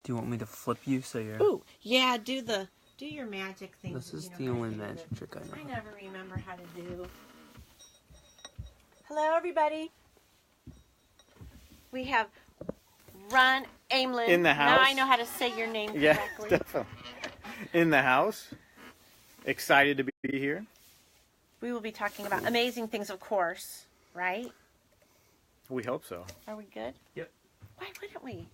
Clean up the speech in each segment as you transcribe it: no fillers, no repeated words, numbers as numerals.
Do you want me to flip you so you're... Ooh, yeah, do your magic thing. This is the only magic trick I know. I never remember how to do. Hello, everybody. We have Ron Ameln. In the house. Now I know how to say your name correctly. Yeah, definitely. In the house. Excited to be here. We will be talking about amazing things, of course, right? We hope so. Are we good? Yep. Why wouldn't we?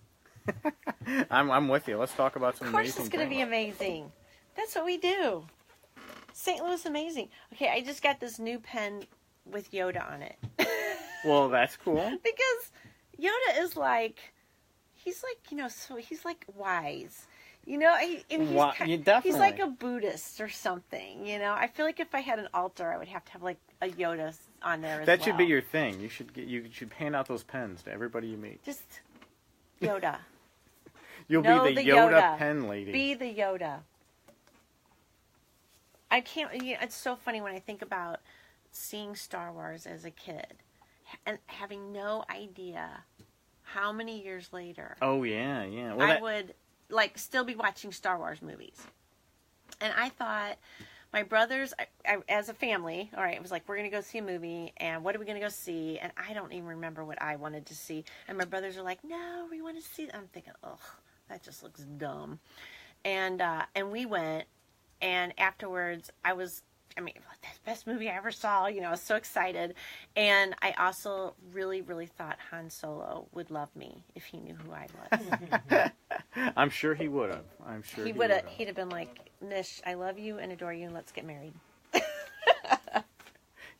I'm with you. Let's talk about some Of course amazing it's going to be amazing. That's what we do. St. Louis amazing. Okay, I just got this new pen with Yoda on it. Well, that's cool. Because Yoda is like, he's like, so he's like wise. He's like a Buddhist or something, I feel like if I had an altar, I would have to have like a Yoda on there as well. That should be your thing. You should hand out those pens to everybody you meet. Just Yoda. You'll be the Yoda pen lady. Be the Yoda. I can't, it's so funny when I think about seeing Star Wars as a kid and having no idea how many years later. Oh, yeah. Well, I would still be watching Star Wars movies. And I thought my brothers, as a family, all right, it was like, we're going to go see a movie, and what are we going to go see? And I don't even remember what I wanted to see. And my brothers are like, no, we want to see. I'm thinking, ugh, that just looks dumb. And we went, and afterwards, that's the best movie I ever saw. I was so excited. And I also really, really thought Han Solo would love me if he knew who I was. I'm sure he would have. He would have. He'd have been like, Mich, I love you and adore you, and let's get married.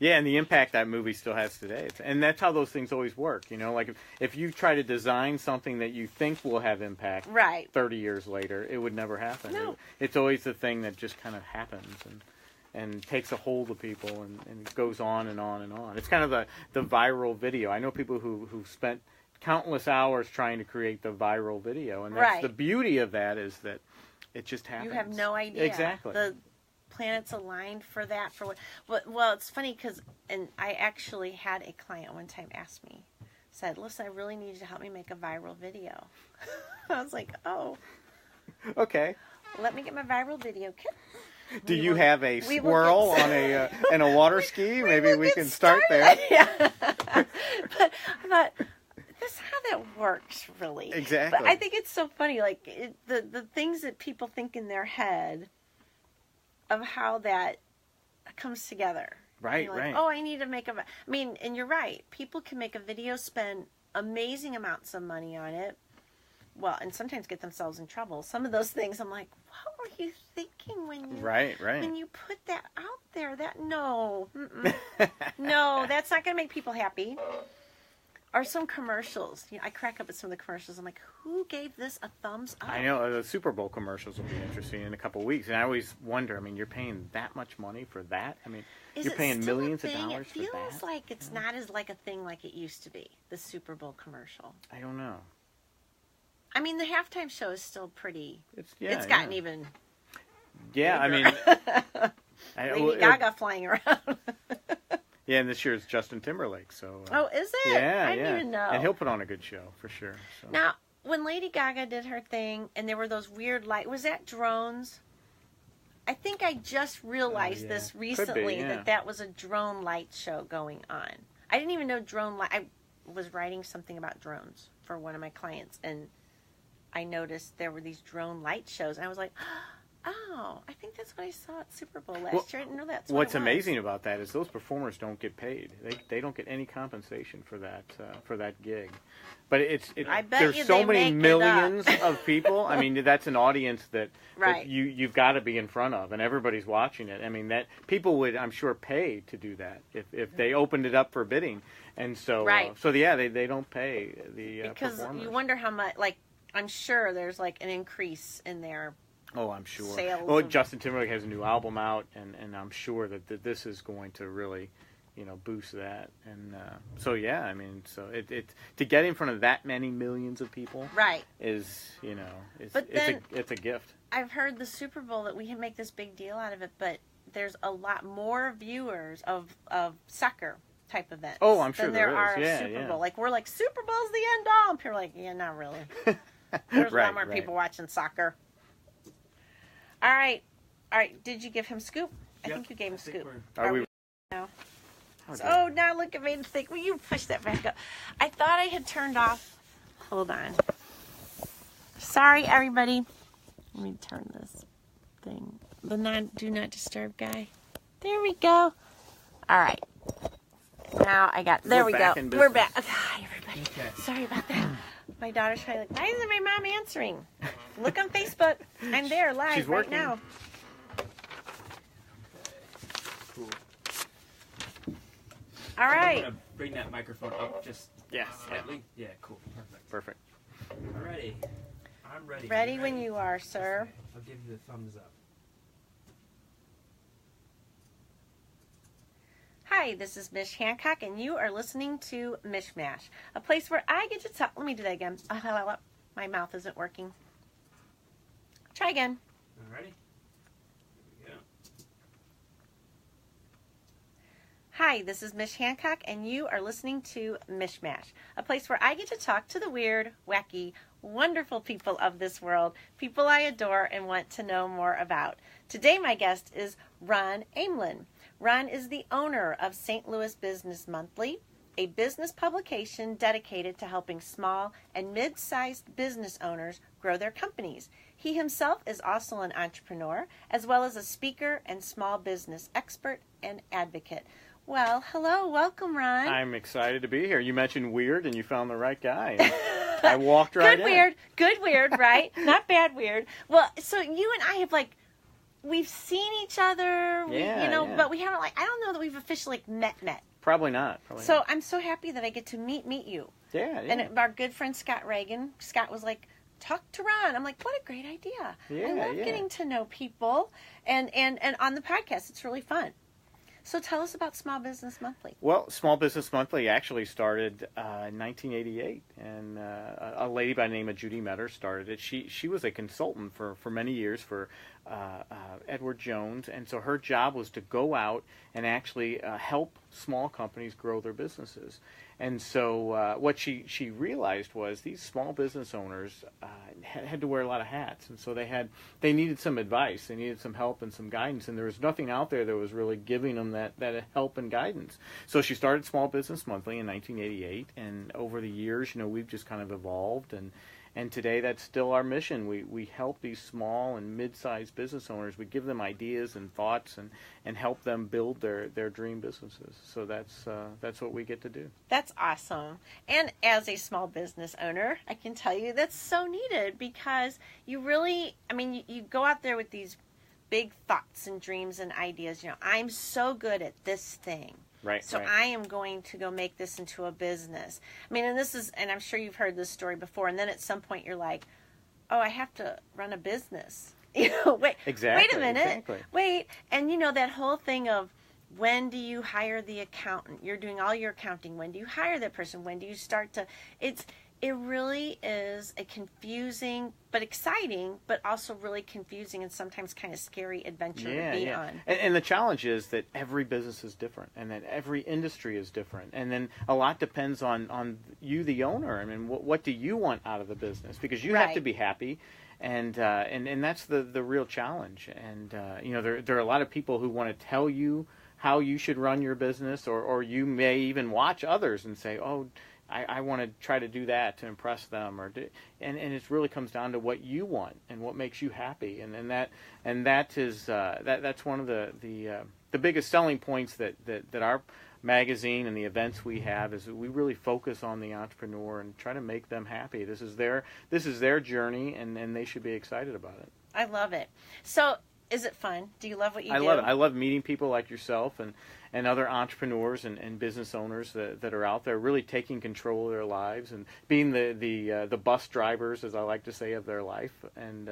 Yeah, and the impact that movie still has today. And that's how those things always work. Like if you try to design something that you think will have impact right 30 years later, it would never happen. No. It's always the thing that just kind of happens and takes a hold of people and goes on and on and on. It's kind of the viral video. I know people who spent countless hours trying to create the viral video, and that's the beauty of that is that it just happens. You have no idea. Exactly. The planets aligned for that. Well, it's funny because, and I actually had a client one time ask me, said, listen, I really need you to help me make a viral video. I was like, oh. Okay. Let me get my viral video kit. Do you have a swirl on and a water ski? Maybe we can start there. Yeah. But I thought, that's how that works, really. Exactly. But I think it's so funny, like the things that people think in their head of how that comes together. Right, like, right. Oh, I need to make and you're right. People can make a video, spend amazing amounts of money on it. Well, and sometimes get themselves in trouble. Some of those things, I'm like, what were you thinking when you when you put that out there? No, that's not going to make people happy. Or some commercials. I crack up at some of the commercials. I'm like, who gave this a thumbs up? I know the Super Bowl commercials will be interesting in a couple of weeks, and I always wonder. You're paying that much money for that? You're paying millions of dollars for that. It feels like it's not as like a thing like it used to be. The Super Bowl commercial. I don't know. The halftime show is still pretty. It's gotten even. Yeah, bigger. Lady Gaga flying around. Yeah, and this year it's Justin Timberlake. So. Oh, is it? Yeah, I didn't even know. And he'll put on a good show for sure. So. Now, when Lady Gaga did her thing, and there were those weird was that drones? I think I just realized this recently that was a drone light show going on. I didn't even know I was writing something about drones for one of my clients, and I noticed there were these drone light shows, and I was like, oh, I think that's what I saw at Super Bowl last year. I didn't know that's what's amazing about that is those performers don't get paid. They don't get any compensation for that gig. But there's so many millions of people. That's an audience that you've got to be in front of, and everybody's watching it. that people would, I'm sure, pay to do that if they opened it up for bidding. And so they don't pay the because performers. You wonder how much. I'm sure there's an increase in their. Oh, I'm sure. Sales Justin Timberlake has a new album out, and I'm sure that this is going to really, boost that. And so to get in front of that many millions of people, is it's a gift. I've heard the Super Bowl that we can make this big deal out of it, but there's a lot more viewers of soccer type events. Oh, I'm sure than there are is. Super Bowl. We're like, Super Bowl's the end all. And people are like, yeah, not really. There's a lot more people watching soccer. All right. Did you give him Scoop? I think you gave him Scoop. Are we now? Oh, now look at me and think, will you push that back up? I thought I had turned off. Hold on. Sorry, everybody. Let me turn this thing. The do not disturb guy. There we go. All right. Now I got, there we go. We're back. Hi, everybody. Okay. Sorry about that. My daughter's probably like, why isn't my mom answering? Look on Facebook. I'm there live right now. Cool. All right. I'm going to bring that microphone up just slightly. Yeah, cool. Perfect. All righty. I'm ready. Ready when you are, sir. Okay. I'll give you the thumbs up. Hi, this is Mich Hancock, and you are listening to Mishmash, a place where I get to talk. Let me do that again. My mouth isn't working. Try again. All righty. Here we go. Hi, this is Mich Hancock, and you are listening to Mishmash, a place where I get to talk to the weird, wacky, wonderful people of this world, people I adore and want to know more about. Today, my guest is Ron Ameln. Ron is the owner of St. Louis Business Monthly, a business publication dedicated to helping small and mid-sized business owners grow their companies. He himself is also an entrepreneur, as well as a speaker and small business expert and advocate. Well, hello. Welcome, Ron. I'm excited to be here. You mentioned weird, and you found the right guy. I walked right in. Good weird, right? Not bad weird. Well, so you and I have, we've seen each other, but we haven't, I don't know that we've officially met. Probably not. I'm so happy that I get to meet you. Yeah. And our good friend Scott Reagan, Scott was like, talk to Ron. I'm like, what a great idea. I love getting to know people. And on the podcast, it's really fun. So tell us about Small Business Monthly. Well, Small Business Monthly actually started in 1988, and a lady by the name of Judy Metter started it. She was a consultant for many years for Edward Jones, and so her job was to go out and actually help small companies grow their businesses. And so what she realized was these small business owners had to wear a lot of hats, and so they needed some advice, they needed some help and some guidance, and there was nothing out there that was really giving them that help and guidance. So she started Small Business Monthly in 1988, and over the years, we've just kind of evolved, and today that's still our mission. We help these small and mid-sized business owners. We give them ideas and thoughts and help them build their dream businesses. So that's what we get to do. That's awesome. And as a small business owner, I can tell you that's so needed because you really, you go out there with these big thoughts and dreams and ideas. I'm so good at this thing. Right. So I am going to go make this into a business. And I'm sure you've heard this story before. And then at some point you're like, oh, I have to run a business. Wait a minute. Exactly. Wait. And that whole thing of when do you hire the accountant? You're doing all your accounting. When do you hire that person? When do you start to, it really is a confusing but exciting, but also really confusing and sometimes kind of scary adventure to be on. And the challenge is that every business is different, and that every industry is different, and then a lot depends on you, the owner. What do you want out of the business? Because you have to be happy, and that's the real challenge. And there are a lot of people who want to tell you how you should run your business, or you may even watch others and say, oh, I want to try to do that to impress them, and it really comes down to what you want and what makes you happy, and that is that's one of the biggest selling points that our magazine and the events we have is that we really focus on the entrepreneur and try to make them happy. This is their journey, and they should be excited about it. I love it. So, is it fun? Do you love what you do? I love it. I love meeting people like yourself and other entrepreneurs and business owners that are out there really taking control of their lives and being the bus drivers, as I like to say, of their life, and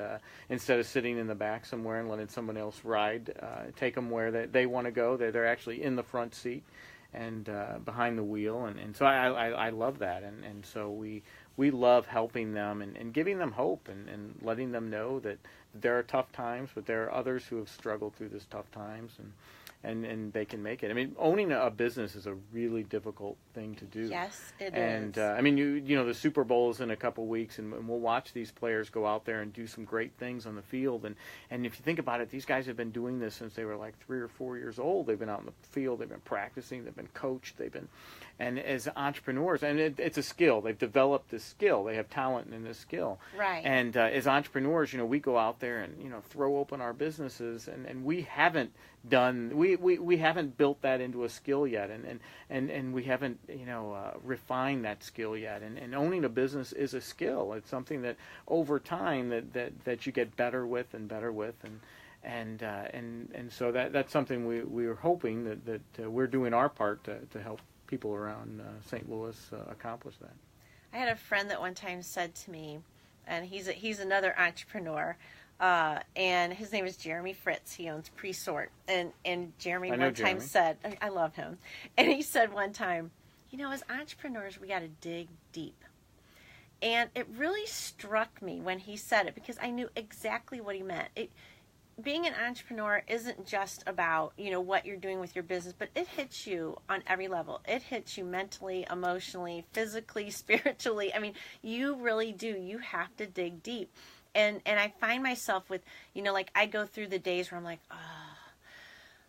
instead of sitting in the back somewhere and letting someone else take them where they want to go. They're actually in the front seat and behind the wheel, and so I love that, and so we love helping them and giving them hope and letting them know that there are tough times, but there are others who have struggled through these tough times, and they can make it. I mean, owning a business is a really difficult thing to do. Yes, it is. And I mean, you know, the Super Bowl is in a couple weeks, and we'll watch these players go out there and do some great things on the field. And if you think about it, these guys have been doing this since they were like 3 or 4 years old. They've been out in the field, they've been practicing, they've been coached, and as entrepreneurs, and it's a skill. They've developed this skill. They have talent in this skill. Right. And as entrepreneurs, you know, we go out there and, you know, throw open our businesses, and we haven't we haven't built that into a skill yet, and we haven't, you know, refined that skill yet. And owning a business is a skill. It's something that over time that you get better with, and so that's something we are hoping that we're doing our part to help people around St. Louis accomplish that. I had a friend that one time said to me, and he's another entrepreneur, and his name is Jeromy Fritz. He owns Presort, and Jeromy one time said, I love him, and he said one time, you know, as entrepreneurs, we got to dig deep. And it really struck me when he said it, because I knew exactly what he meant. Being an entrepreneur isn't just about, you know, what you're doing with your business, but it hits you on every level. It hits you mentally, emotionally, physically, spiritually. I mean, you really do. You have to dig deep. And I find myself with, you know, like I go through the days where I'm like,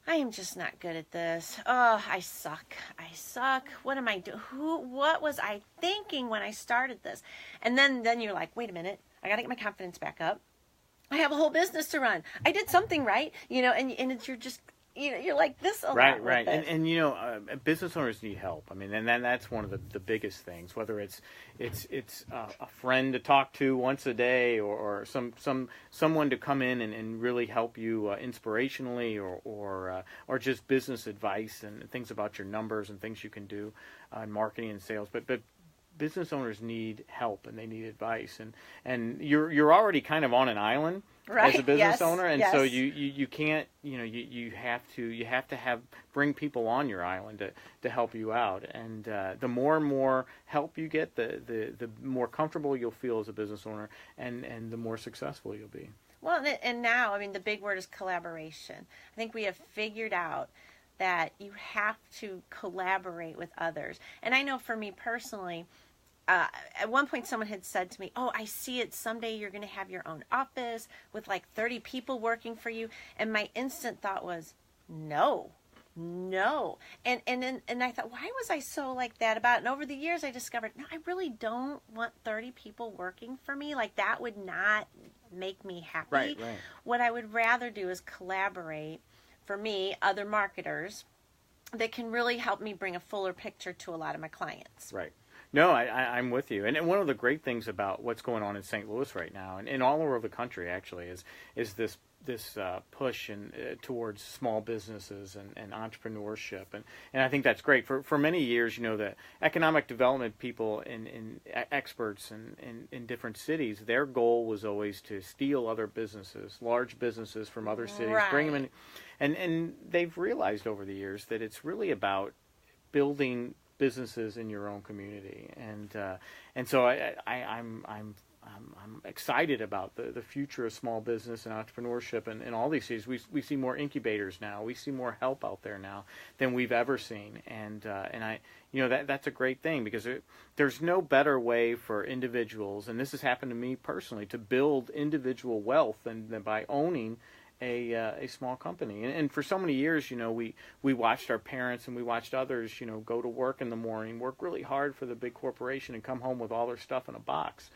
I am just not good at this. Oh, I suck. What am I doing? What was I thinking when I started this? And then you're like, wait a minute. I got to get my confidence back up. I have a whole business to run. I did something right, you know, and you're just, you know, you're like this a lot. Right. And you know, business owners need help. I mean, and then that's one of the biggest things. Whether it's a friend to talk to once a day, or someone to come in and really help you inspirationally, or just business advice and things about your numbers and things you can do in marketing and sales. But business owners need help, and they need advice, and you're already kind of on an island, right, as a business owner, and so you can't, you know, you have to bring people on your island to help you out, and the more and more help you get, the more comfortable you'll feel as a business owner, and the more successful you'll be. Well, and now, I mean, the big word is collaboration. I think we have figured out that you have to collaborate with others, and I know for me personally, at one point someone had said to me, oh, I see it, someday you're going to have your own office with like 30 people working for you. And my instant thought was, no. And I thought, why was I so like that about it? And over the years I discovered, no, I really don't want 30 people working for me. Like that would not make me happy. Right. What I would rather do is collaborate, for me, other marketers that can really help me bring a fuller picture to a lot of my clients. Right. No, I'm with you. And one of the great things about what's going on in St. Louis right now, and all over the country actually, is this push towards small businesses and entrepreneurship, and I think that's great. For many years, you know, the economic development people and experts in different cities, their goal was always to steal other businesses, large businesses from other cities, right, bring them in, and they've realized over the years that it's really about building businesses in your own community, and so I'm excited about the future of small business and entrepreneurship in all these cities. We see more incubators now. We see more help out there now than we've ever seen, and I, you know, that's a great thing, because there's no better way for individuals, and this has happened to me personally, to build individual wealth than by owning a small company. And for so many years, you know, we watched our parents and we watched others, you know, go to work in the morning, work really hard for the big corporation, and come home with all their stuff in a box.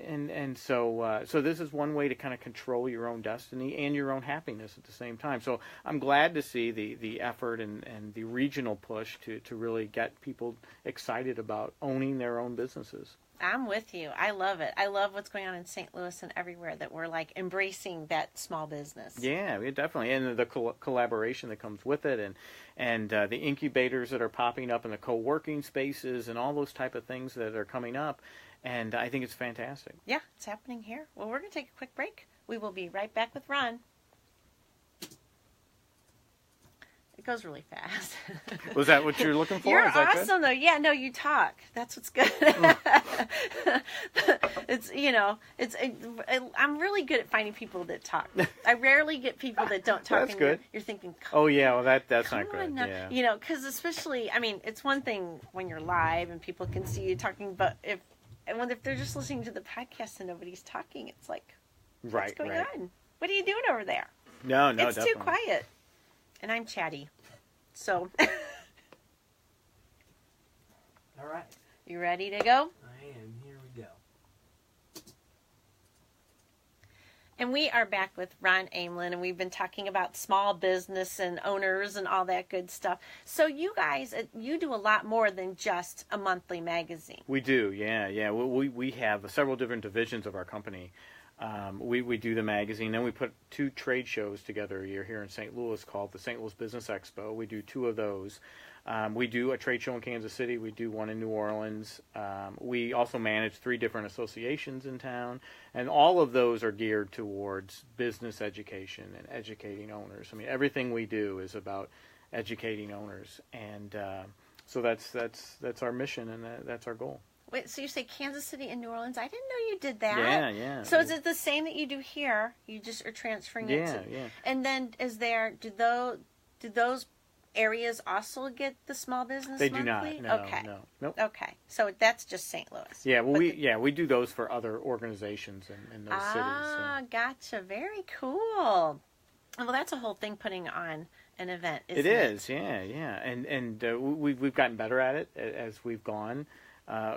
And so this is one way to kind of control your own destiny and your own happiness at the same time. So I'm glad to see the effort and the regional push to really get people excited about owning their own businesses. I'm with you. I love it. I love what's going on in St. Louis and everywhere, that we're like embracing that small business. Yeah, definitely. And the collaboration that comes with it, and the incubators that are popping up, and the co-working spaces, and all those type of things that are coming up. And I think it's fantastic. Yeah, it's happening here. Well, we're going to take a quick break. We will be right back with Ron. It goes really fast. Was that what you're looking for? You're Is that awesome, good? though. Yeah, no, you talk. That's what's good. It's, I'm really good at finding people that talk. I rarely get people that don't talk. That's good. You're thinking, oh, yeah, well, that's not good. Now. Yeah. Because especially, it's one thing when you're live and people can see you talking, but if they're just listening to the podcast and nobody's talking, it's like, what's going on? What are you doing over there? No, it's definitely. too quiet. And I'm chatty. So. All right. You ready to go? I am. Here we go. And we are back with Ron Ameln, and we've been talking about small business and owners and all that good stuff. So you guys, you do a lot more than just a monthly magazine. We do, yeah. We have several different divisions of our company. We do the magazine, then we put 2 trade shows together a year here in St. Louis called the St. Louis Business Expo. We do 2 of those. We do a trade show in Kansas City. We do one in New Orleans. We also manage 3 different associations in town, and all of those are geared towards business education and educating owners. Everything we do is about educating owners, and so that's our mission, and that's our goal. Wait, so you say Kansas City and New Orleans? I didn't know you did that. Yeah. So is it the same that you do here? You just are transferring it to... Yeah. And then do those areas also get the small business They monthly? do not. Okay. No. Nope. Okay. So that's just St. Louis. Yeah, we do those for other organizations in those cities. Ah, gotcha. Very cool. Well, that's a whole thing, putting on an event, isn't it? It is, yeah. And we've gotten better at it as we've gone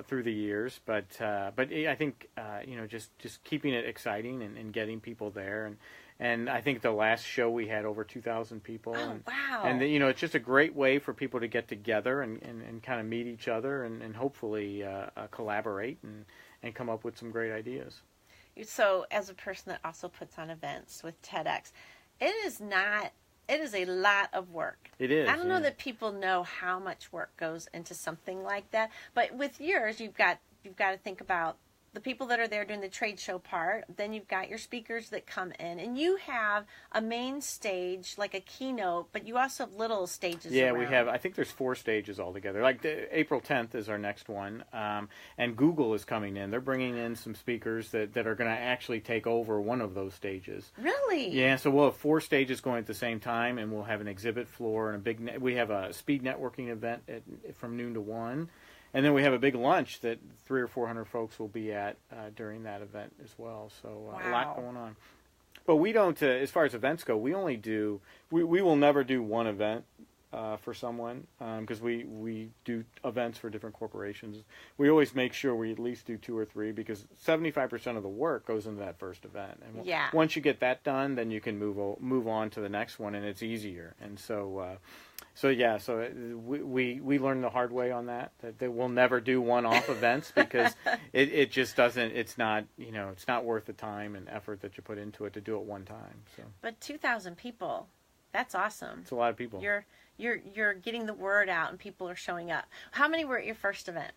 through the years, but I think just keeping it exciting and getting people there, and I think the last show we had over 2,000 people. Oh, and, wow! And it's just a great way for people to get together and kind of meet each other and hopefully collaborate and come up with some great ideas. So, as a person that also puts on events with TEDx, it is a lot of work. It is. I don't know that people know how much work goes into something like that. But with yours, you've got to think about the people that are there doing the trade show part. Then you've got your speakers that come in, and you have a main stage, like a keynote, but you also have little stages. Yeah, around. we have. I think there's 4 stages altogether. Like April 10th is our next one, and Google is coming in. They're bringing in some speakers that are going to actually take over one of those stages. Really? Yeah. So we'll have 4 stages going at the same time, and we'll have an exhibit floor and we have a speed networking event from noon to 1. And then we have a big lunch that 300 or 400 folks will be at during that event as well. So wow. A lot going on. But we don't, as far as events go, we only do, we will never do one event for someone because we do events for different corporations. We always make sure we at least do 2 or 3 because 75% of the work goes into that first event. And once you get that done, then you can move on to the next one, and it's easier. And so we learned the hard way on that we'll never do one-off events because it just doesn't, it's not worth the time and effort that you put into it to do it one time. So. But 2,000 people, that's awesome. It's a lot of people. You're getting the word out and people are showing up. How many were at your first event?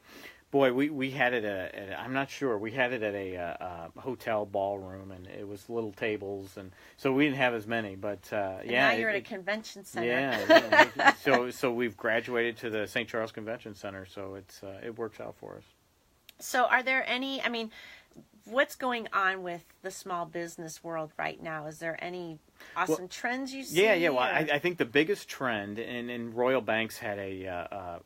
Boy, we had it at I'm not sure. We had it at a hotel ballroom, and it was little tables, and so we didn't have as many. But now you're at a convention center. Yeah. So we've graduated to the St. Charles Convention Center, so it works out for us. So are there any? What's going on with the small business world right now? Is there any awesome trends you see? Yeah. Well, I think the biggest trend, and Royal Banks had a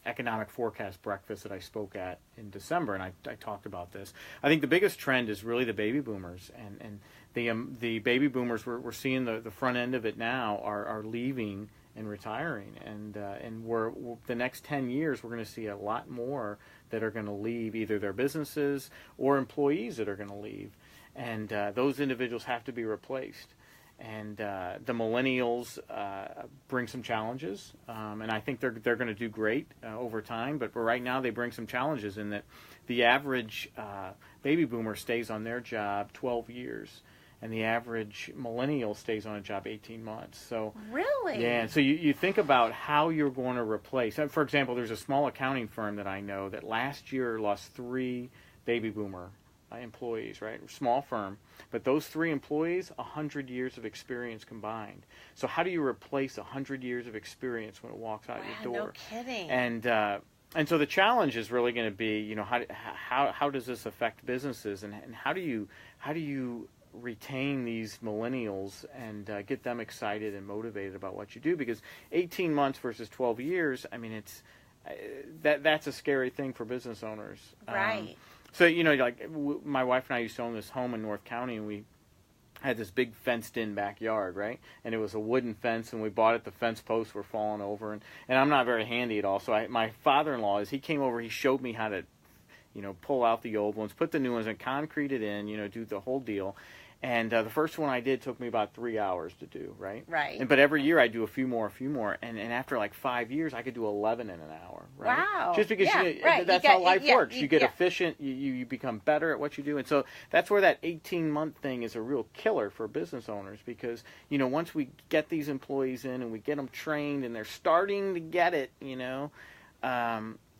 economic forecast breakfast that I spoke at in December, and I talked about this. I think the biggest trend is really the baby boomers, and the baby boomers, we're seeing the front end of it now are leaving and retiring, and the next 10 years we're going to see a lot more that are going to leave, either their businesses or employees that are going to leave, and those individuals have to be replaced. And the millennials bring some challenges, and I think they're going to do great over time. But right now they bring some challenges in that the average baby boomer stays on their job 12 years, and the average millennial stays on a job 18 months. So really, yeah. So you think about how you're going to replace. For example, there's a small accounting firm that I know that last year lost 3 baby boomer employees, right? Small firm, but those 3 employees, 100 years of experience combined. So how do you replace 100 years of experience when it walks out your door? No kidding. And so the challenge is really going to be, how does this affect businesses, and how do you retain these millennials and get them excited and motivated about what you do? Because 18 months versus 12 years, I mean, that's a scary thing for business owners. Right. So, my wife and I used to own this home in North County, and we had this big fenced-in backyard, right? And it was a wooden fence, and we bought it. The fence posts were falling over, and I'm not very handy at all. So my father-in-law, he came over, he showed me how to, pull out the old ones, put the new ones, and concrete it in, do the whole deal. And the first one I did took me about 3 hours to do, right? Right. But every year I do a few more. And after like 5 years, I could do 11 in an hour, right? Wow. Just because that's how life works. You get efficient, you become better at what you do. And so that's where that 18-month thing is a real killer for business owners, because, once we get these employees in and we get them trained and they're starting to get it,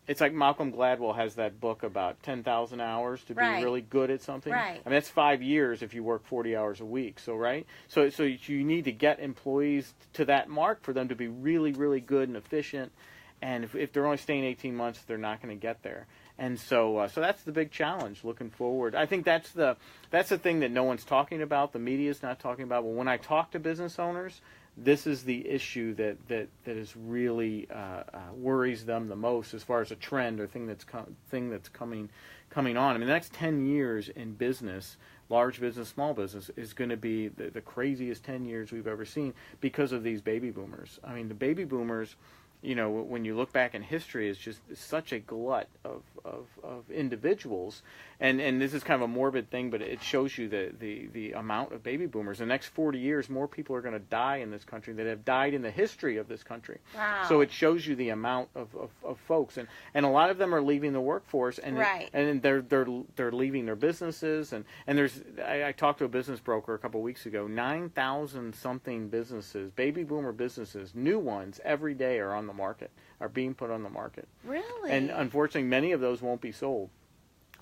it's like Malcolm Gladwell has that book about 10,000 hours to be really good at something. Right. I mean, that's 5 years if you work 40 hours a week. So, right? So you need to get employees to that mark for them to be really, really good and efficient. And if they're only staying 18 months, they're not going to get there. And so that's the big challenge looking forward. I think that's the thing that no one's talking about. The media's not talking about. Well, when I talk to business owners, this is the issue that is really worries them the most as far as a trend or thing that's coming on. I mean, the next 10 years in business, large business, small business, is going to be the craziest 10 years we've ever seen because of these baby boomers. I mean, the baby boomers, when you look back in history, is just such a glut of individuals, and this is kind of a morbid thing, but it shows you the amount of baby boomers. In the next 40 years, more people are going to die in this country that have died in the history of this country. Wow. So it shows you the amount of folks, and a lot of them are leaving the workforce, and and they're leaving their businesses, and I talked to a business broker a couple of weeks ago. 9,000 something businesses, baby boomer businesses, new ones every day are on the market, are being put on the market. Really? And unfortunately, many of those won't be sold,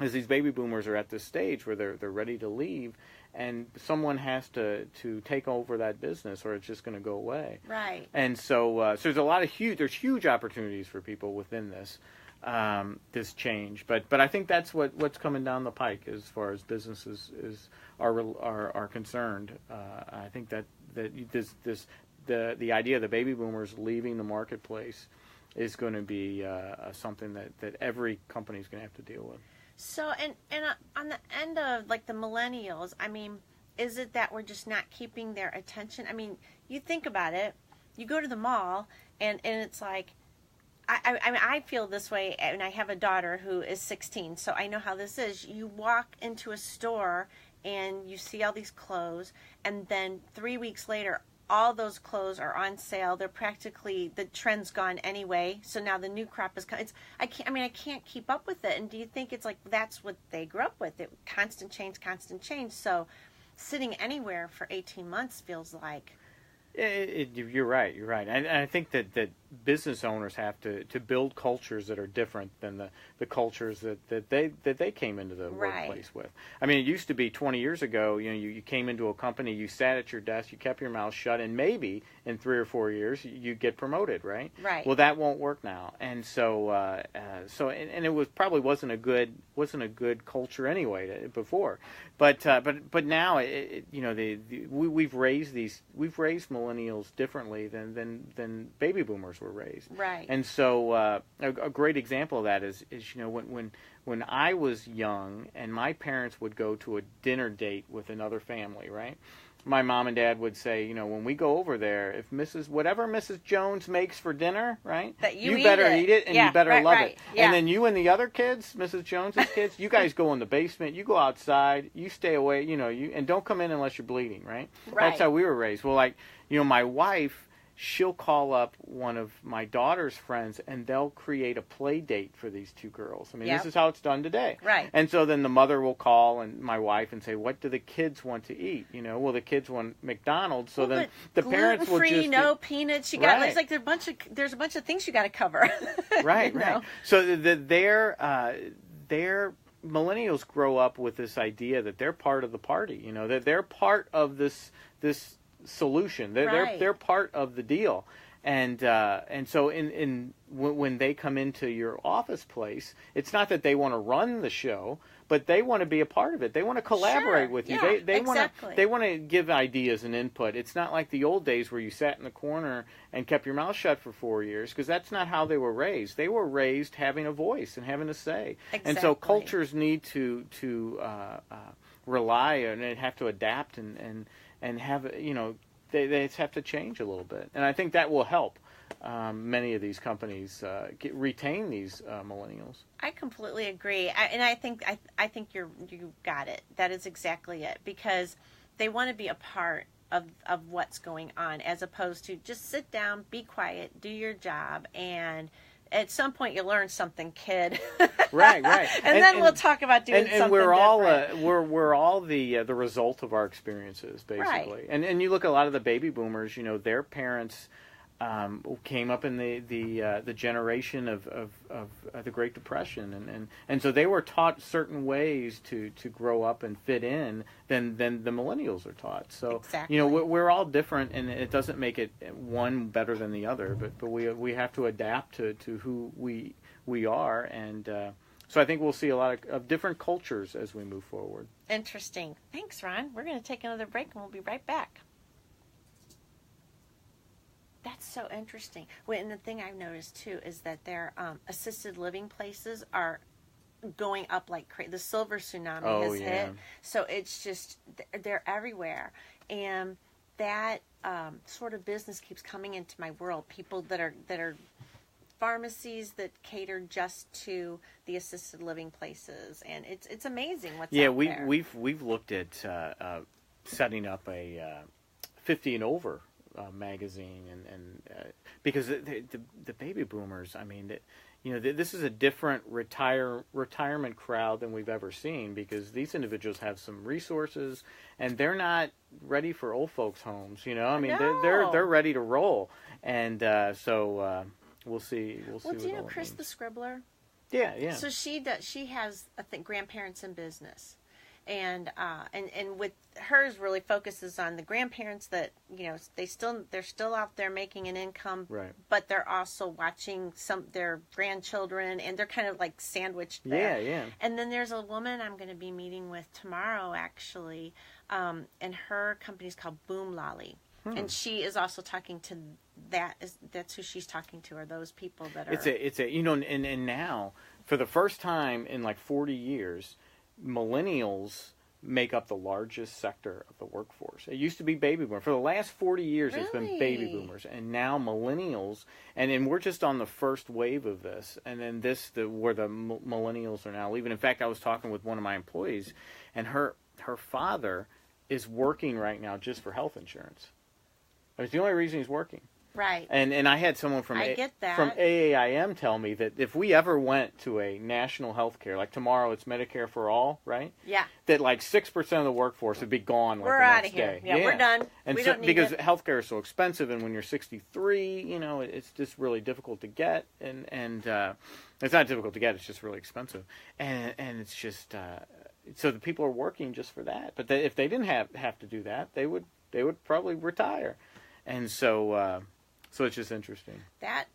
as these baby boomers are at this stage where they're ready to leave, and someone has to take over that business, or it's just going to go away. Right. And so there's huge opportunities for people within this change. But I think that's what's coming down the pike as far as businesses are concerned. I think that the idea of the baby boomers leaving the marketplace is going to be something that every company is going to have to deal with. So, and on the end of, like, the millennials, I mean, is it that we're just not keeping their attention? I mean, you think about it, you go to the mall, and it's like, I mean, I feel this way, and I have a daughter who is 16, so I know how this is. You walk into a store, and you see all these clothes, and then 3 weeks later, all those clothes are on sale. They're practically, the trend's gone anyway. So now the new crop is coming. I can't keep up with it. And do you think it's like that's what they grew up with? Constant change. So sitting anywhere for 18 months feels like. You're right. And I think that business owners have to build cultures that are different than the cultures that they came into the workplace with. I mean, it used to be 20 years ago, you came into a company, you sat at your desk, you kept your mouth shut, and maybe in 3 or 4 years you get promoted, right? Right. Well, that won't work now. And so and it wasn't a good culture anyway before. But now we've raised millennials differently than baby boomers were raised. Right. And so a great example of that is when I was young and my parents would go to a dinner date with another family, right? My mom and dad would say, when we go over there, if whatever Mrs. Jones makes for dinner, right? That you better eat it and you better love it. Yeah. And then you and the other kids, Mrs. Jones's kids, you guys go in the basement, you go outside, you stay away, and don't come in unless you're bleeding, right? That's how we were raised. Well, my wife, she'll call up one of my daughter's friends, and they'll create a play date for these two girls. I mean, This is how it's done today. Right. And so then the mother will call and my wife and say, what do the kids want to eat? Well, the kids want McDonald's. So then the parents will just... no peanuts. It's like there's a bunch of things you got to cover. Right. So their millennials grow up with this idea that they're part of the party, that they're part of this solution. They're part of the deal. And so when they come into your office place, it's not that they want to run the show, but they want to be a part of it. They want to collaborate with you. Yeah, They want to give ideas and input. It's not like the old days where you sat in the corner and kept your mouth shut for 4 years, because that's not how they were raised. They were raised having a voice and having a say. Exactly. And so cultures need to rely and have to adapt and have, they have to change a little bit. And I think that will help many of these companies retain these millennials. I completely agree. I think you got it. That is exactly it. Because they want to be a part of what's going on, as opposed to just sit down, be quiet, do your job, and at some point you learn something, kid. Right. and then we'll talk about doing something different. We're all the result of our experiences, basically. Right. And you look at a lot of the baby boomers, their parents came up in the generation of the Great Depression, and so they were taught certain ways to grow up and fit in than the millennials are taught. So exactly. We're all different, and it doesn't make it one better than the other, but we have to adapt to who we are, and so I think we'll see a lot of different cultures as we move forward. Interesting. Thanks, Ron. We're going to take another break, and we'll be right back. That's so interesting. And the thing I've noticed, too, is that their assisted living places are going up like crazy. The silver tsunami has hit. So it's just, they're everywhere. And that sort of business keeps coming into my world. People that are pharmacies that cater just to the assisted living places. And it's amazing what's out there. Yeah, we've looked at setting up a 50 and over magazine, and because the baby boomers, I mean, this is a different retirement crowd than we've ever seen, because these individuals have some resources and they're not ready for old folks' homes. I mean, they're ready to roll, and so we'll see. Well, do you know Chris the Scribbler? Yeah. So she has, I think, grandparents in business. And with hers really focuses on the grandparents that they're still out there making an income, right? But they're also watching their grandchildren, and they're kind of like sandwiched there. Yeah. And then there's a woman I'm going to be meeting with tomorrow, actually, and her company's called Boom Lolly, and she is also talking to that's who she's talking to, are those people that are. It's a and now for the first time in like 40 years. Millennials make up the largest sector of the workforce. It used to be baby boomers. For the last 40 years, It's been baby boomers. And now millennials, and we're just on the first wave of this. And then where the millennials are now leaving. In fact, I was talking with one of my employees, and her father is working right now just for health insurance. It's the only reason he's working. Right. And I had someone from AAIM tell me that if we ever went to a national health care, like tomorrow it's Medicare for all, right? Yeah. That like 6% of the workforce would be gone we're the out next of here. day. Yeah, we're done. And we don't need because it. healthcare is so expensive, and when you're 63, it's just really difficult to get, and it's not difficult to get, it's just really expensive. And it's just so the people are working just for that. But if they didn't have to do that, they would probably retire. And so so it's just interesting. That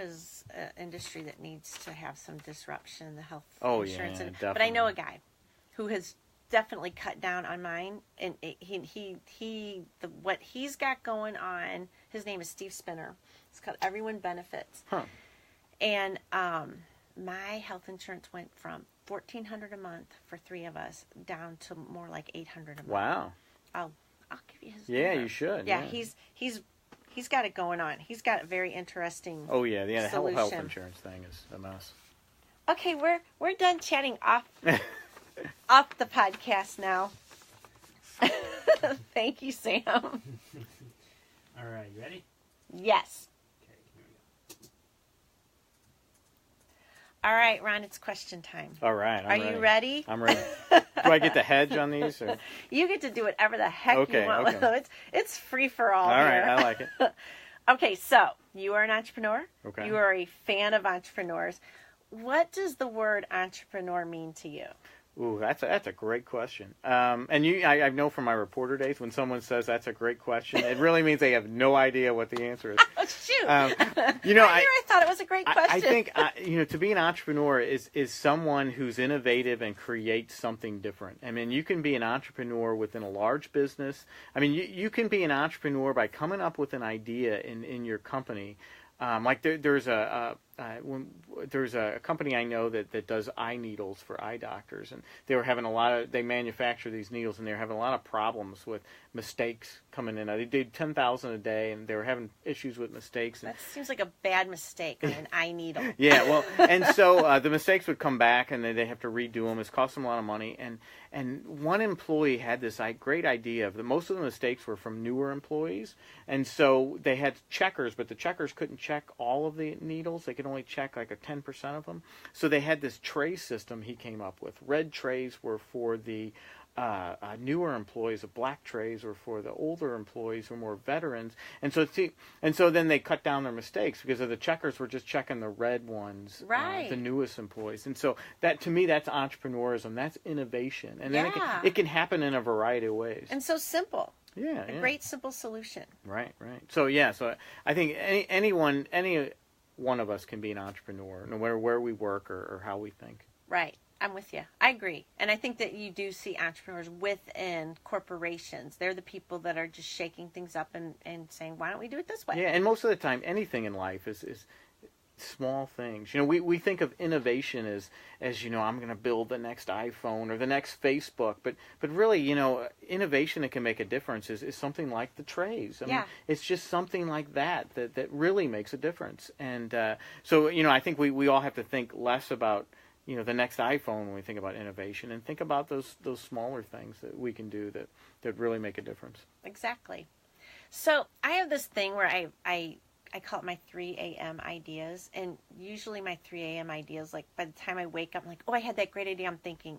is an industry that needs to have some disruption in the health insurance. Definitely. But I know a guy who has definitely cut down on mine, and what he's got going on. His name is Steve Spinner. It's called Everyone Benefits. Huh. And my health insurance went from $1,400 a month for 3 of us down to more like $800 a month. Wow. I'll give you his. Yeah, number. you should. Yeah, he's got it going on. He's got a very interesting. Oh yeah, the solution. health insurance thing is a mess. Okay, we're done chatting off the podcast now. Thank you, Sam. All right, you ready? Yes. Okay, here we go. All right, Ron, it's question time. All right, Are you ready? I'm ready. Do I get to hedge on these? Or? You get to do whatever the heck you want with them. It's free for all. All here. right, I like it. Okay, so you are an entrepreneur. Okay. You are a fan of entrepreneurs. what does the word entrepreneur mean to you? Ooh, that's a great question. And I know from my reporter days, when someone says that's a great question, it really means they have no idea what the answer is. Oh, shoot. I thought it was a great question. I think, to be an entrepreneur is someone who's innovative and creates something different. I mean, you can be an entrepreneur within a large business. I mean, you can be an entrepreneur by coming up with an idea in your company. There's a company I know that does eye needles for eye doctors, and they manufacture these needles, and they're having a lot of problems with mistakes coming in. They did 10,000 a day, and they were having issues with mistakes. That seems like a bad mistake on an eye needle. Yeah, well, and so the mistakes would come back, and they have to redo them. It's cost them a lot of money, and one employee had this great idea that most of the mistakes were from newer employees, and so they had checkers, but the checkers couldn't check all of the needles. They could only check like a 10% of them. So they had this tray system he came up with. Red trays were for the newer employees, the black trays were for the older employees who were more veterans. And so then they cut down their mistakes because of the checkers were just checking the red ones, right. The newest employees. And so that, to me, that's entrepreneurism. That's innovation. And then it can happen in a variety of ways. And so simple. Yeah, a great simple solution. Right. So I think any one of us can be an entrepreneur, no matter where we work or how we think. Right. I'm with you. I agree. And I think that you do see entrepreneurs within corporations. They're the people that are just shaking things up and saying, why don't we do it this way? Yeah, and most of the time, anything in life is small things. We think of innovation as I'm going to build the next iPhone or the next Facebook, but really, innovation that can make a difference is something like the trays. I mean, it's just something like that really makes a difference. And so I think we all have to think less about the next iPhone when we think about innovation, and think about those smaller things that we can do that really make a difference. Exactly. So I have this thing where I call it my 3 a.m. ideas, and usually my 3 a.m. ideas, like by the time I wake up, I'm like, oh, I had that great idea. I'm thinking,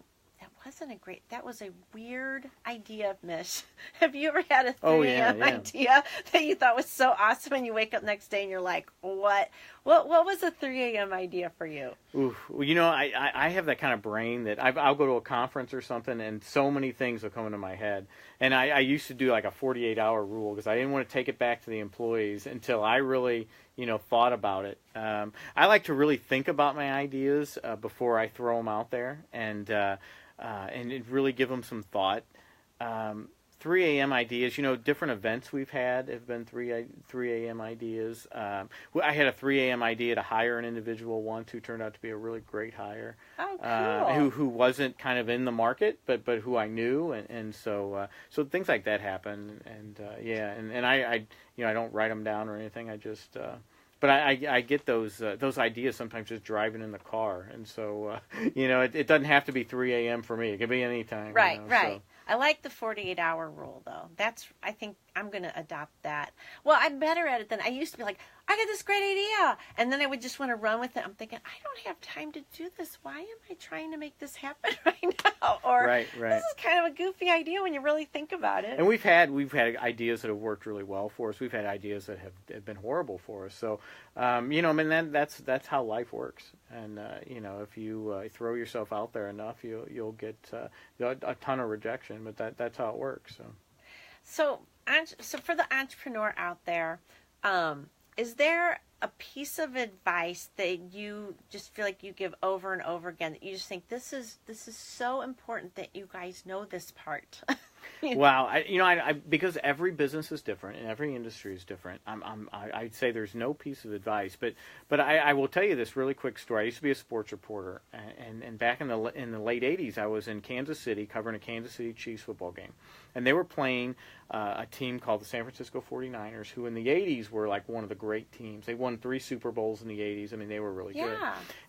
that was a weird idea, Mich. Have you ever had a 3 a.m. idea that you thought was so awesome, and you wake up next day and you're like, what was a 3 a.m. idea for you? Oof. Well, I have that kind of brain that I'll go to a conference or something, and so many things will come into my head. And I used to do like a 48-hour rule because I didn't want to take it back to the employees until I really thought about it. I like to really think about my ideas before I throw them out there, and really give them some thought. 3 a.m. ideas, different events we've had have been 3 a.m. ideas. I had a 3 a.m. idea to hire an individual once who turned out to be a really great hire. Oh, cool. Who wasn't kind of in the market, but who I knew, and so things like that happen, and I don't write them down or anything. I just but I get those ideas sometimes just driving in the car, and so it doesn't have to be 3 a.m. for me. It can be any time. Right. So. I like the 48-hour rule, though. I think I'm going to adopt that. Well, I'm better at it than I used to be. Like, I got this great idea, and then I would just want to run with it. I'm thinking, I don't have time to do this. Why am I trying to make this happen right now? Or this is kind of a goofy idea when you really think about it. And we've had ideas that have worked really well for us. We've had ideas that have been horrible for us. So, that's how life works. And if you throw yourself out there enough, you'll get a ton of rejection. But that's how it works. So for the entrepreneur out there, is there a piece of advice that you just feel like you give over and over again that you just think this is so important that you guys know this part? Wow, I because every business is different and every industry is different. I'd say there's no piece of advice, but I will tell you this really quick story. I used to be a sports reporter, and back in the late '80s, I was in Kansas City covering a Kansas City Chiefs football game, and they were playing a team called the San Francisco 49ers, who in the '80s were like one of the great teams. They won 3 Super Bowls in the '80s. I mean, they were really good.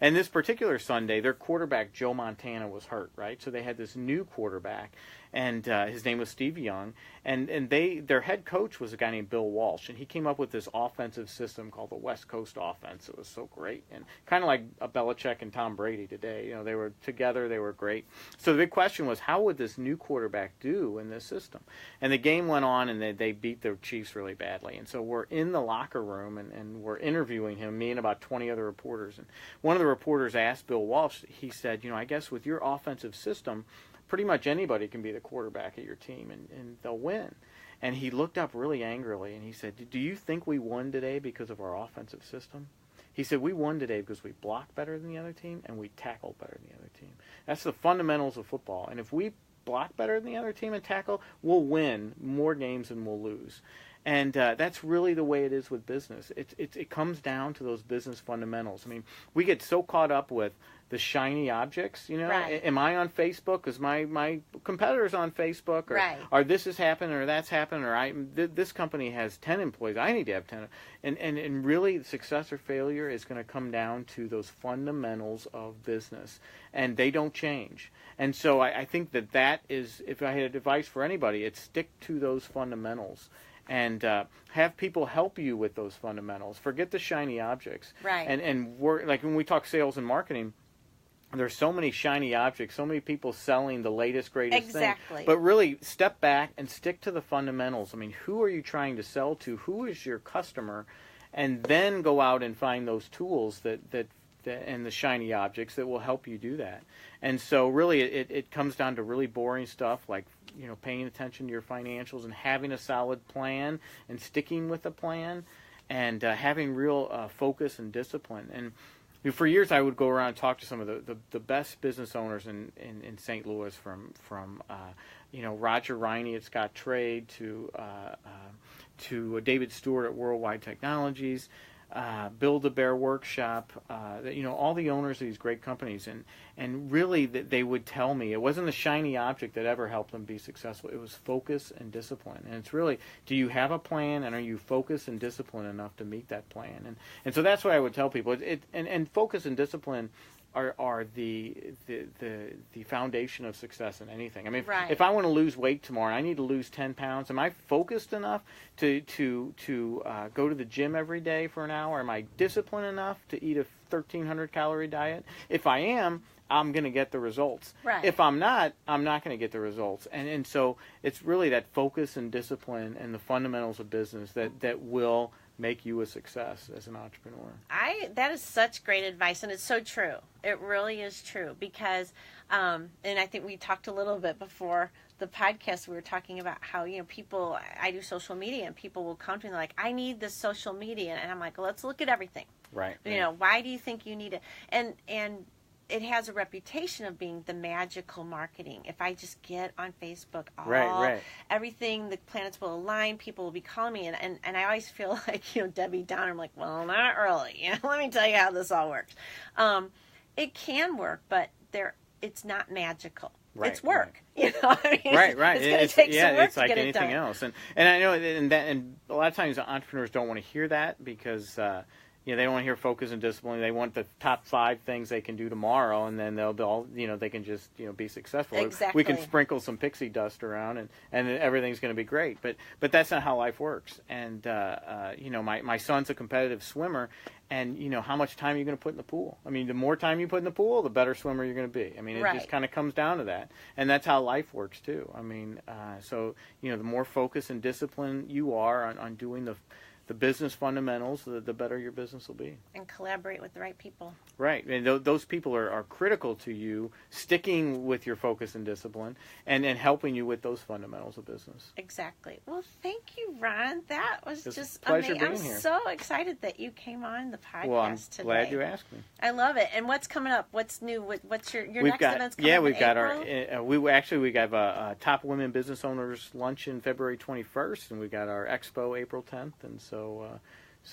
And this particular Sunday, their quarterback Joe Montana was hurt, right? So they had this new quarterback. and his name was Steve Young, and their head coach was a guy named Bill Walsh, and he came up with this offensive system called the West Coast offense. It was so great, and kind of like a Belichick and Tom Brady today. You know, they were together, they were great. So the big question was, how would this new quarterback do in this system? And the game went on, and they beat the Chiefs really badly. And so we're in the locker room, and we're interviewing him, me and about 20 other reporters. And one of the reporters asked Bill Walsh, he said, I guess with your offensive system, pretty much anybody can be the quarterback at your team, and they'll win. And he looked up really angrily, and he said, do you think we won today because of our offensive system? He said, we won today because we blocked better than the other team, and we tackled better than the other team. That's the fundamentals of football. And if we block better than the other team and tackle, we'll win more games than we'll lose. And that's really the way it is with business. It comes down to those business fundamentals. I mean, we get so caught up with the shiny objects, Right. Am I on Facebook? Is my competitor's on Facebook? Or, right. or this has happened, or that's happened, or this company has 10 employees. I need to have 10. And really, success or failure is going to come down to those fundamentals of business. And they don't change. And so I think that is, if I had advice for anybody, it's stick to those fundamentals. And have people help you with those fundamentals. Forget the shiny objects. Right. And we're, like when we talk sales and marketing, there's so many shiny objects, so many people selling the latest, greatest thing. But really, step back and stick to the fundamentals. I mean, who are you trying to sell to? Who is your customer? And then go out and find those tools that and the shiny objects that will help you do that. And so really it comes down to really boring stuff like, paying attention to your financials and having a solid plan and sticking with the plan and having real focus and discipline. And for years I would go around and talk to some of the best business owners in St. Louis from Roger Riney at Scott Trade to David Stewart at Worldwide Technologies, Build a Bear Workshop, all the owners of these great companies, and really they would tell me it wasn't the shiny object that ever helped them be successful. It was focus and discipline, and it's really, do you have a plan, and are you focused and disciplined enough to meet that plan? And so that's what I would tell people. And focus and discipline are the foundation of success in anything. I mean, right. if I want to lose weight tomorrow, I need to lose 10 pounds. Am I focused enough to go to the gym every day for an hour? Am I disciplined enough to eat a 1,300 calorie diet? If I am, I'm going to get the results. Right. If I'm not going to get the results. And so it's really that focus and discipline and the fundamentals of business that will make you a success as an entrepreneur. That is such great advice, and it's so true. It really is true because, and I think we talked a little bit before the podcast. We were talking about how people. I do social media, and people will come to me like, "I need this social media," and I'm like, well, "Let's look at everything." Right. Why do you think you need it? And it has a reputation of being the magical marketing. If I just get on Facebook, everything, the planets will align, people will be calling me. And I always feel like, Debbie Downer. I'm like, well, not really. Let me tell you how this all works. It can work, but it's not magical. Right, it's work. Right. Right. It's going to take some work it's like to get anything it done. else. And I know, and a lot of times entrepreneurs don't want to hear that because they don't want to hear focus and discipline. They want the top 5 things they can do tomorrow, and then they'll all, they can just, be successful. Exactly. We can sprinkle some pixie dust around, and everything's going to be great. But that's not how life works. And my son's a competitive swimmer, and how much time are you going to put in the pool? I mean, the more time you put in the pool, the better swimmer you're going to be. I mean, it just kind of comes down to that, and that's how life works too. I mean, so the more focus and discipline you are on doing the business fundamentals, the better your business will be. And collaborate with the right people. Right. And those people are critical to you sticking with your focus and discipline and helping you with those fundamentals of business. Exactly. Well, thank you, Ron. That was just pleasure amazing. being here. I'm so excited that you came on the podcast well, I'm today. glad you asked me. I love it. And what's coming up? What's new? What's your next event's coming up? Yeah, we've got April? we have a top women business owners luncheon February 21st, and we've got our expo April 10th, and so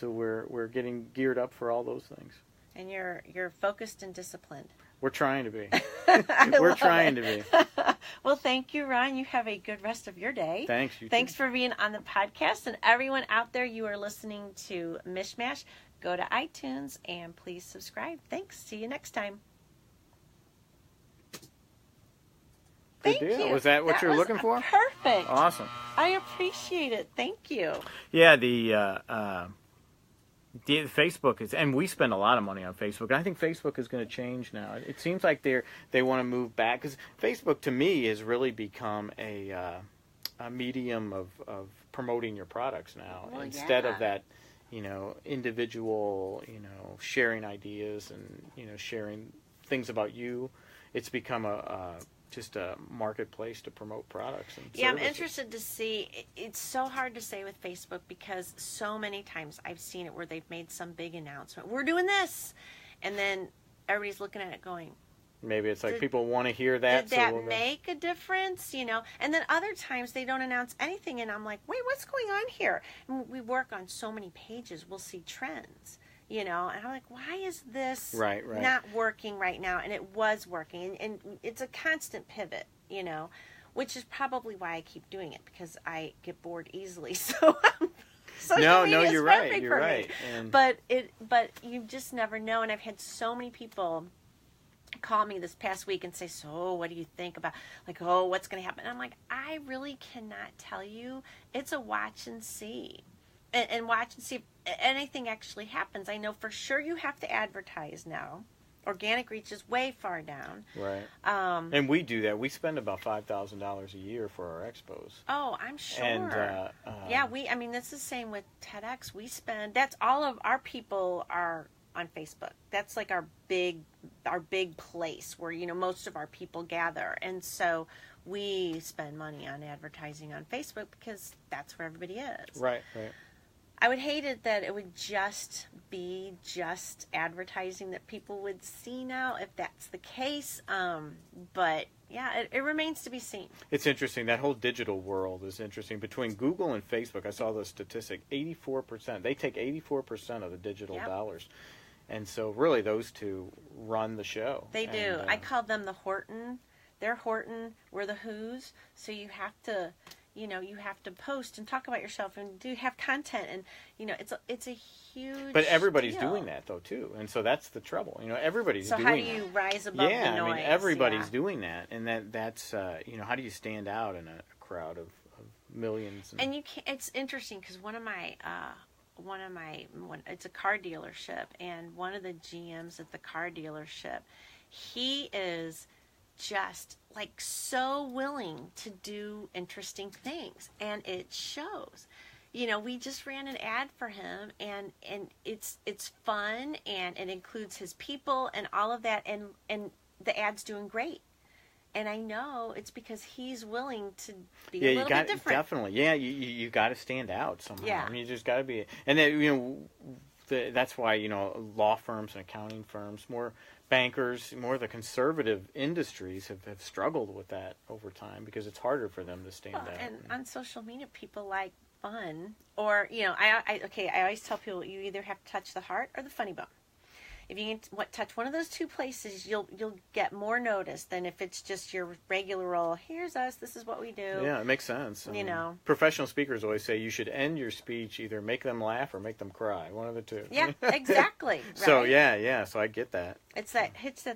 we're getting geared up for all those things. And you're focused and disciplined. We're trying to be. We're trying to be. Well, thank you, Ron. You have a good rest of your day. Thanks. Thanks for being on the podcast. And everyone out there, you are listening to Mishmash. Go to iTunes and please subscribe. Thanks. See you next time. Thank Good deal. you. Was that what you're looking for? Perfect. Awesome. I appreciate it. Thank you. Yeah, the Facebook is, and we spend a lot of money on Facebook. And I think Facebook is going to change now. It seems like they want to move back, because Facebook to me has really become a medium of promoting your products now, instead of that, individual, sharing ideas and sharing things about you. It's become just a marketplace to promote products and services. I'm interested to see. It's so hard to say with Facebook, because so many times I've seen it where they've made some big announcement. We're doing this. And then everybody's looking at it going, maybe it's like people want to hear that. Did that make a difference? And then other times they don't announce anything. And I'm like, wait, what's going on here? And we work on so many pages. We'll see trends. And I'm like, why is this not working right now? And it was working. And it's a constant pivot, which is probably why I keep doing it, because I get bored easily. So social media is perfect for me. And but you just never know. And I've had so many people call me this past week and say, so what do you think about, what's going to happen? And I'm like, I really cannot tell you. It's a watch and see. And watch and see if anything actually happens. I know for sure you have to advertise now. Organic reach is way far down. Right. And we do that. We spend about $5,000 a year for our expos. Oh, I'm sure. And that's the same with TEDx. That's all of our people are on Facebook. That's like our big place where, most of our people gather. And so we spend money on advertising on Facebook because that's where everybody is. Right. I would hate it that it would just be advertising that people would see now, if that's the case. But yeah, it remains to be seen. It's interesting. That whole digital world is interesting. Between Google and Facebook, I saw the statistic, 84%. They take 84% of the digital dollars. And so really those two run the show. They do. I call them the Horton. They're Horton. We're the Who's. So you have to... you have to post and talk about yourself and have content, and it's a huge. But everybody's deal. doing that though too, and so that's the trouble. Everybody's doing that. So how do you rise above the noise? Everybody's doing that, and that's how do you stand out in a crowd of millions? And you can't. It's interesting because one of my it's a car dealership, and one of the GMs at the car dealership, he is just so willing to do interesting things, and it shows. We just ran an ad for him, and it's fun, and it includes his people and all of that, and the ad's doing great. And I know it's because he's willing to be a little bit different. Definitely. Yeah, you got to stand out somehow. Yeah. You just got to be, and then that's why law firms and accounting firms, more bankers, more of the conservative industries have struggled with that over time, because it's harder for them to stand out. And on social media, people like fun, or I always tell people, you either have to touch the heart or the funny bone. If you can touch one of those two places, you'll get more notice than if it's just your regular old, here's us, this is what we do. Yeah, it makes sense. Professional speakers always say you should end your speech, either make them laugh or make them cry. One of the two. Yeah, exactly. Right? So, so I get that. It's that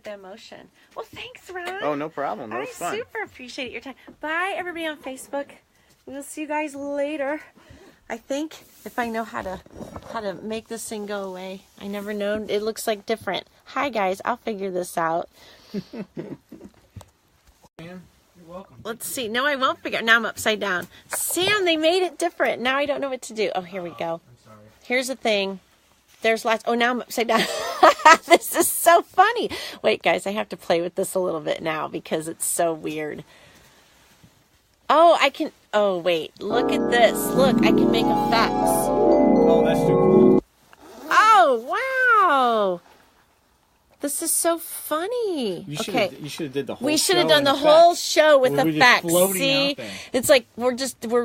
emotion. Well, thanks, Ron. Oh, no problem. That was fun. I super appreciate your time. Bye, everybody on Facebook. We'll see you guys later. I think if I know how to make this thing go away. I never know. It looks like different. Hi, guys. I'll figure this out. You're welcome. Let's see. No, I won't figure it. Now I'm upside down. Sam, they made it different. Now I don't know what to do. Oh, here we go. I'm sorry. Here's the thing. There's lots. Oh, now I'm upside down. This is so funny. Wait, guys. I have to play with this a little bit now because it's so weird. Oh, I can... Oh, wait. Look at this. Look, I can make effects. Oh, that's too cool. Oh, wow. This is so funny. You should have did the whole show. We should have done the whole show with effects. See? It's like we're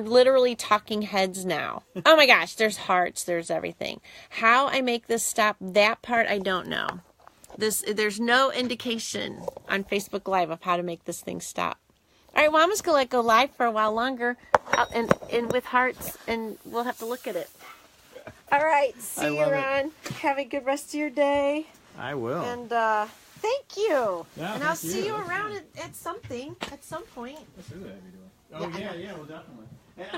literally talking heads now. Oh my gosh, there's hearts, there's everything. How I make this stop, that part I don't know. There's no indication on Facebook Live of how to make this thing stop. All right, well, I'm just going to let it go live for a while longer and with hearts, and we'll have to look at it. All right, see you, Ron. Have a good rest of your day. I will. And Thank you. Yeah, and I'll see you around at some point. What's the other have you doing? Oh yeah, well definitely. And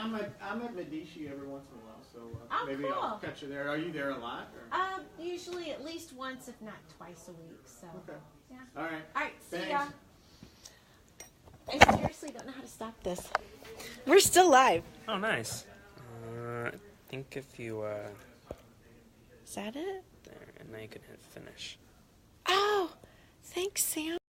I'm at Medici every once in a while, so maybe cool. I'll catch you there. Are you there a lot? Or? Usually at least once, if not twice a week. So. Okay. Yeah. All right. All right. See Thanks. ya. I seriously don't know how to stop this. We're still live. Oh, nice. I think if you Is that it? there, and now you can hit finish. Oh, thanks, Sam.